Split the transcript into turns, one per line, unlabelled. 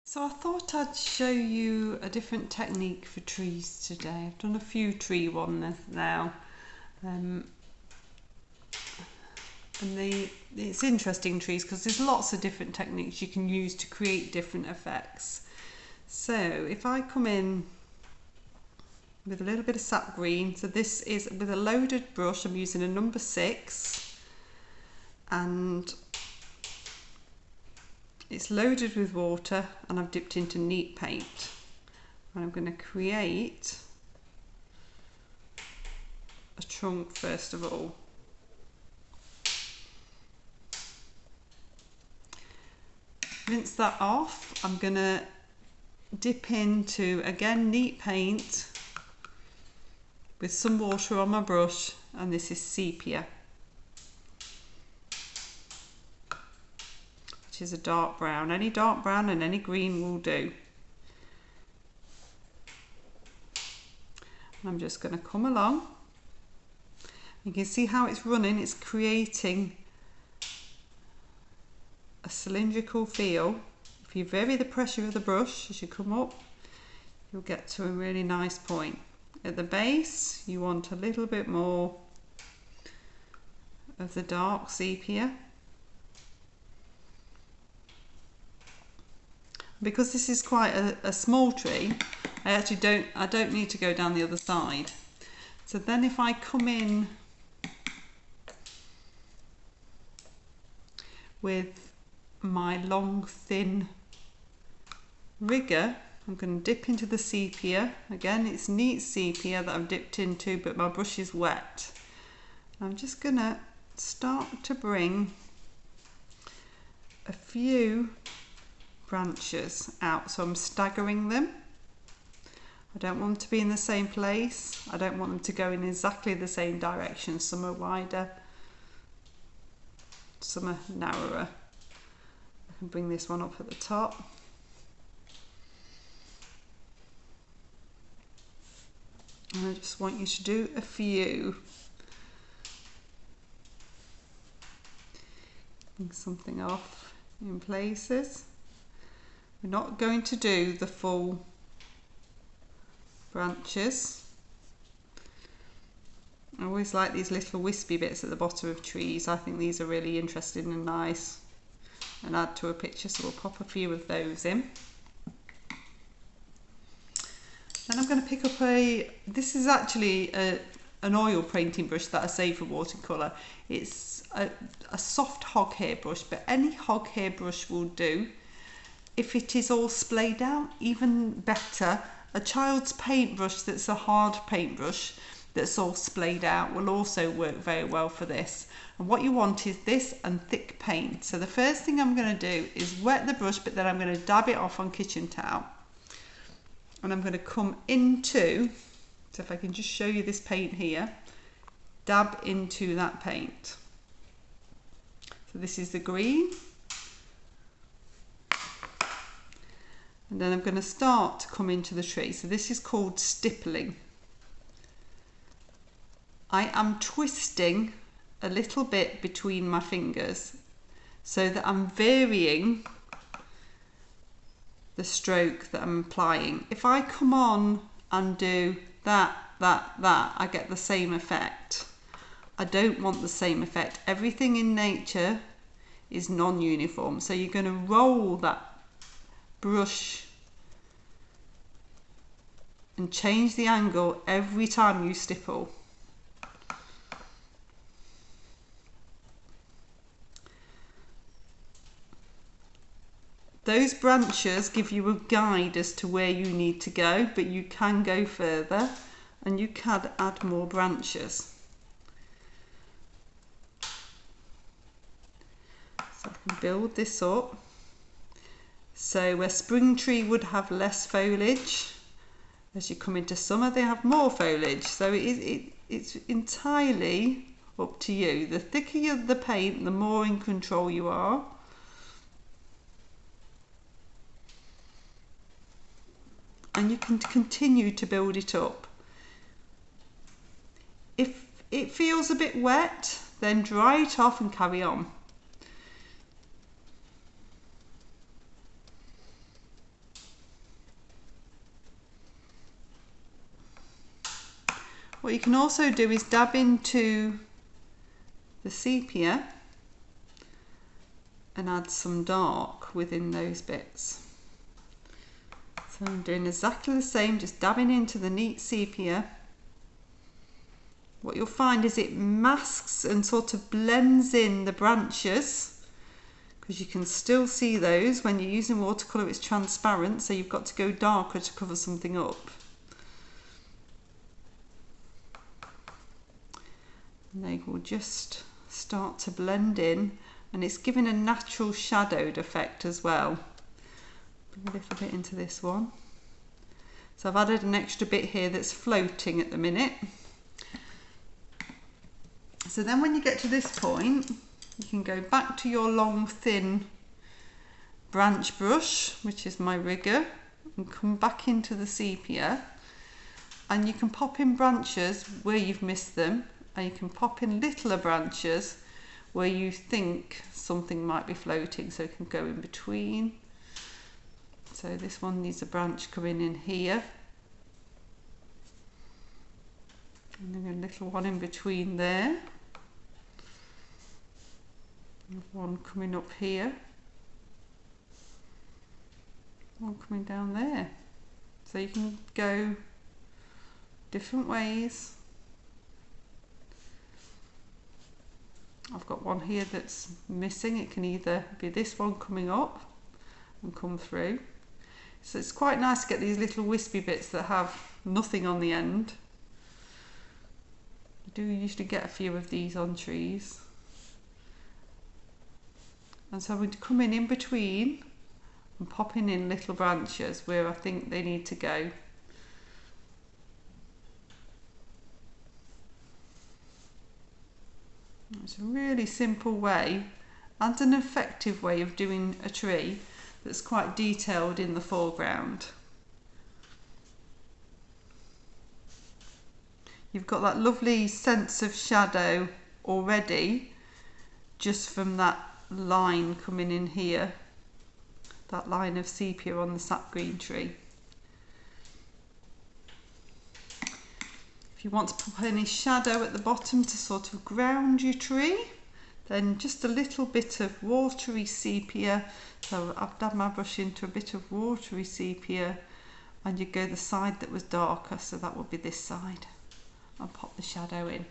So I thought I'd show you a different technique for trees today. I've done a few tree ones now, and it's interesting trees because there's lots of different techniques you can use to create different effects. So if I come in with a little bit of sap green, so this is with a loaded brush, I'm using a number 6 and it's loaded with water and I've dipped into neat paint, and I'm going to create a trunk first of all. Rinse that off. I'm going to dip into, again, neat paint with some water on my brush, and this is sepia, which is a dark brown. Any dark brown and any green will do. And I'm just going to come along. You can see how it's running. It's creating a cylindrical feel. If you vary the pressure of the brush as you come up, you'll get to a really nice point. At the base, you want a little bit more of the dark sepia. Because this is quite a small tree, I don't need to go down the other side. So then if I come in with my long thin rigger, I'm going to dip into the sepia. Again, it's neat sepia that I've dipped into, but my brush is wet. I'm just going to start to bring a few branches out, so I'm staggering them. I don't want them to be in the same place. I don't want them to go in exactly the same direction. Some are wider, some are narrower. I can bring this one up at the top. And I just want you to do a few. Bring something off in places. We're not going to do the full branches. I always like these little wispy bits at the bottom of trees. I think these are really interesting and nice and add to a picture, so we'll pop a few of those in. Then I'm going to pick up this is actually an oil painting brush that I saved for watercolour. It's a soft hog hair brush, but any hog hair brush will do. If it is all splayed out, even better. A child's paintbrush that's a hard paintbrush that's all splayed out will also work very well for this. And what you want is this and thick paint. So the first thing I'm going to do is wet the brush, but then I'm going to dab it off on kitchen towel. And I'm going to come into, so if I can just show you this paint here, dab into that paint. So this is the green. And then I'm going to start to come into the tree. So this is called stippling. I am twisting a little bit between my fingers so that I'm varying the stroke that I'm applying. If I come on and do that, I get the same effect. I don't want the same effect. Everything in nature is non-uniform. So you're going to roll that brush and change the angle every time you stipple. Those branches give you a guide as to where you need to go, but you can go further and you can add more branches. So I can build this up. So where spring tree would have less foliage, as you come into summer they have more foliage. So it's entirely up to you. The thicker the paint, the more in control you are. And you can continue to build it up. If it feels a bit wet, then dry it off and carry on. What you can also do is dab into the sepia and add some dark within those bits. So I'm doing exactly the same, just dabbing into the neat sepia. What you'll find is it masks and sort of blends in the branches, because you can still see those. When you're using watercolour, it's transparent, so you've got to go darker to cover something up. And they will just start to blend in, and it's giving a natural shadowed effect as well. Bring a little bit into this one. So I've added an extra bit here that's floating at the minute. So then when you get to this point, you can go back to your long thin branch brush, which is my rigger, and come back into the sepia, and you can pop in branches where you've missed them, and you can pop in littler branches where you think something might be floating, so you can go in between. So this one needs a branch coming in here, and then a little one in between there, and one coming up here, one coming down there. So you can go different ways. I've got one here that's missing. It can either be this one coming up and come through. So it's quite nice to get these little wispy bits that have nothing on the end. You do usually get a few of these on trees. And so we're coming in between and popping in little branches where I think they need to go. It's a really simple way and an effective way of doing a tree that's quite detailed in the foreground. You've got that lovely sense of shadow already just from that line coming in here, that line of sepia on the sap green tree. If you want to put any shadow at the bottom to sort of ground your tree, then just a little bit of watery sepia. So I've dabbed my brush into a bit of watery sepia, and you go the side that was darker, so that would be this side, and pop the shadow in.